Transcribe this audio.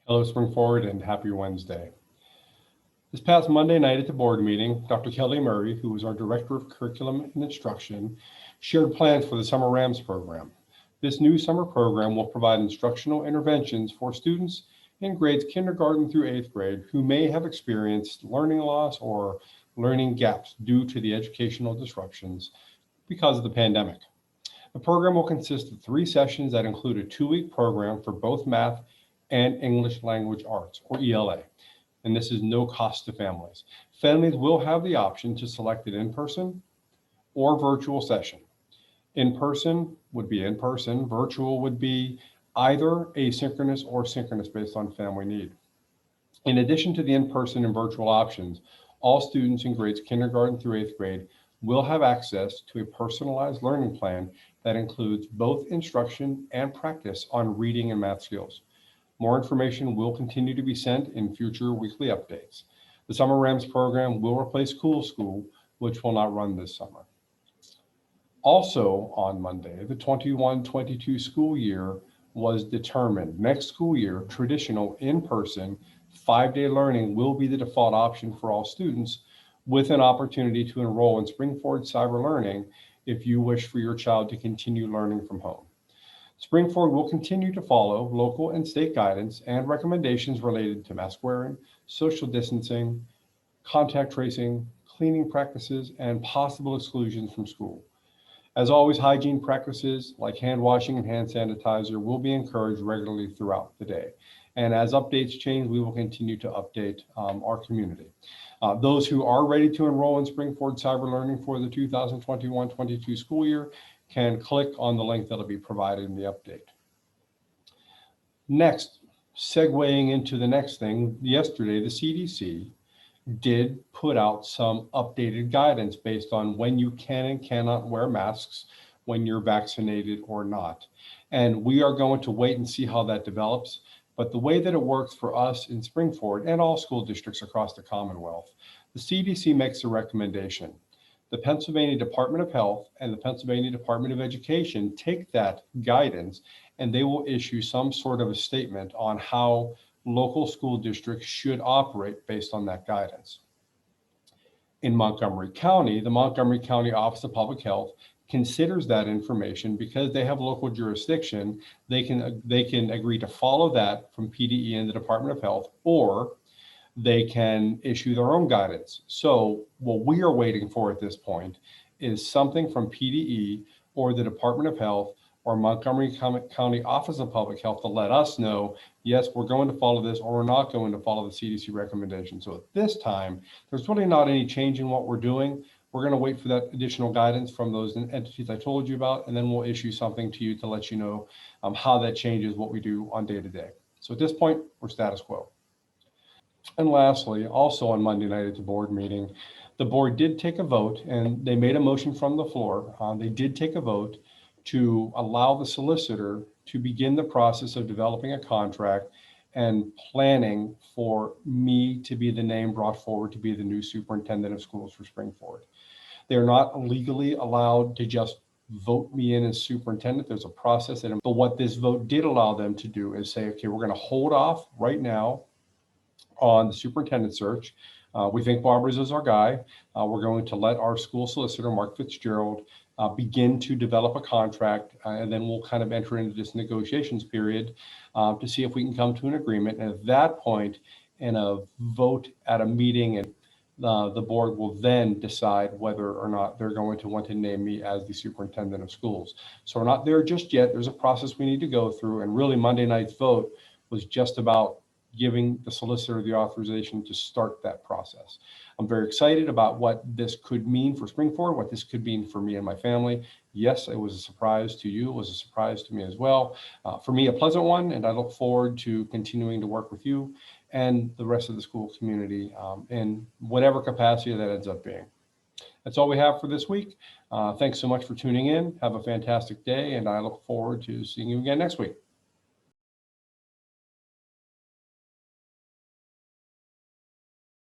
Hello, Spring Forward, and happy Wednesday. This past Monday night at the board meeting, Dr. Kelly Murray, who is our Director of Curriculum and Instruction, shared plans for the Summer RAMS program. This new summer program will provide instructional interventions for students in grades kindergarten through 8th grade who may have experienced learning loss or learning gaps due to the educational disruptions because of the pandemic. The program will consist of 3 sessions that include a 2-week program for both math and English language arts, or ELA. And this is no cost to families. Families will have the option to select an in-person or virtual session. In-person would be in-person, virtual would be either asynchronous or synchronous based on family need. In addition to the in-person and virtual options, all students in grades kindergarten through 8th grade will have access to a personalized learning plan that includes both instruction and practice on reading and math skills. More information will continue to be sent in future weekly updates. The Summer RAMS program will replace Cool School, which will not run this summer. Also on Monday, the 21-22 school year was determined. Next school year, traditional in-person 5-day learning will be the default option for all students, with an opportunity to enroll in Spring Forward Cyber Learning if you wish for your child to continue learning from home. Spring Forward will continue to follow local and state guidance and recommendations related to mask wearing, social distancing, contact tracing, cleaning practices, and possible exclusions from school. As always, hygiene practices like hand washing and hand sanitizer will be encouraged regularly throughout the day. And as updates change, we will continue to update our community. Those who are ready to enroll in Spring Forward Cyber Learning for the 2021-22 school year can click on the link that'll be provided in the update. Next, segueing into the next thing, yesterday the CDC did put out some updated guidance based on when you can and cannot wear masks when you're vaccinated or not. And we are going to wait and see how that develops. But the way that it works for us in Spring Forward and all school districts across the Commonwealth, the CDC makes a recommendation. The Pennsylvania Department of Health and the Pennsylvania Department of Education take that guidance and they will issue some sort of a statement on how local school districts should operate based on that guidance. In Montgomery County, the Montgomery County Office of Public Health considers that information because they have local jurisdiction. They can agree to follow that from PDE and the Department of Health, or they can issue their own guidance. So what we are waiting for at this point is something from PDE or the Department of Health or Montgomery County Office of Public Health to let us know, yes, we're going to follow this or we're not going to follow the CDC recommendation. So at this time, there's really not any change in what we're doing. We're going to wait for that additional guidance from those entities I told you about, and then we'll issue something to you to let you know how that changes what we do on day to day. So at this point, we're status quo. And lastly, also on Monday night at the board meeting, the board did take a vote and they made a motion from the floor. They did take a vote to allow the solicitor to begin the process of developing a contract and planning for me to be the name brought forward to be the new superintendent of schools for Spring Forward. They're not legally allowed to just vote me in as superintendent. There's a process, but what this vote did allow them to do is say, okay, we're going to hold off right now on the superintendent search. We think Bob Rizzo is our guy. We're going to let our school solicitor, Mark Fitzgerald, begin to develop a contract, and then we'll kind of enter into this negotiations period to see if we can come to an agreement. And at that point, in a vote at a meeting, and the board will then decide whether or not they're going to want to name me as the superintendent of schools. So we're not there just yet. There's a process we need to go through. And really Monday night's vote was just about giving the solicitor the authorization to start that process. I'm very excited about what this could mean for Spring Forward, what this could mean for me and my family. Yes, it was a surprise to you. It was a surprise to me as well. For me, a pleasant one, and I look forward to continuing to work with you and the rest of the school community in whatever capacity that ends up being. That's all we have for this week. Thanks so much for tuning in. Have a fantastic day, and I look forward to seeing you again next week.